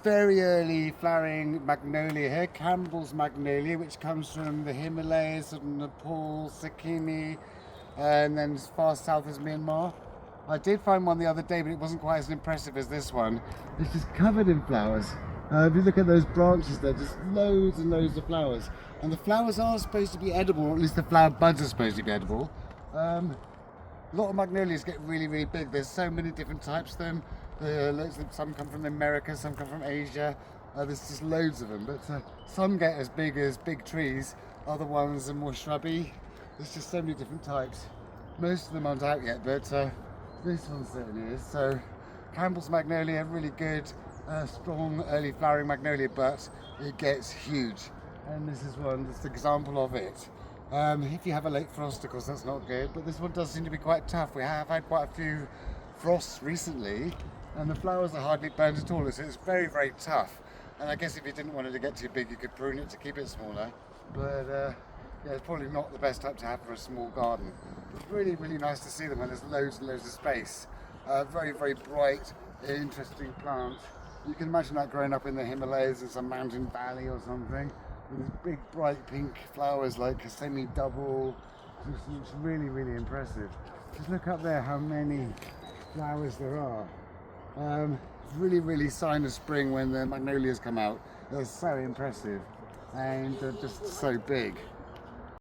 very early flowering magnolia here, Campbell's Magnolia, which comes from the Himalayas of Nepal, Sikkim, and then as far south as Myanmar. I did find one the other day, but it wasn't quite as impressive as this one. It's just covered in flowers. If you look at those branches there, just loads and loads of flowers. And the flowers are supposed to be edible, or at least the flower buds are supposed to be edible. A lot of magnolias get really, really big. There's so many different types of them. Some come from America, some come from Asia. There's just loads of them, but some get as big as big trees. Other ones are more shrubby. There's just so many different types. Most of them aren't out yet, but this one certainly is. So Campbell's Magnolia, really good, strong early flowering magnolia, but it gets huge. And this is one that's an example of it. If you have a late frost, of course, that's not good, but this one does seem to be quite tough. We have had quite a few frosts recently, and the flowers are hardly burnt at all, so it's very, very tough. And I guess if you didn't want it to get too big, you could prune it to keep it smaller. But yeah, it's probably not the best type to have for a small garden. It's really, really nice to see them when there's loads and loads of space. Very, very bright, interesting plant. You can imagine that growing up in the Himalayas in some mountain valley or something. With these big, bright pink flowers like a semi-double. It's really, really impressive. Just look up there how many flowers there are. It's really, really sign of spring when the magnolias come out. They're so impressive and they're just so big.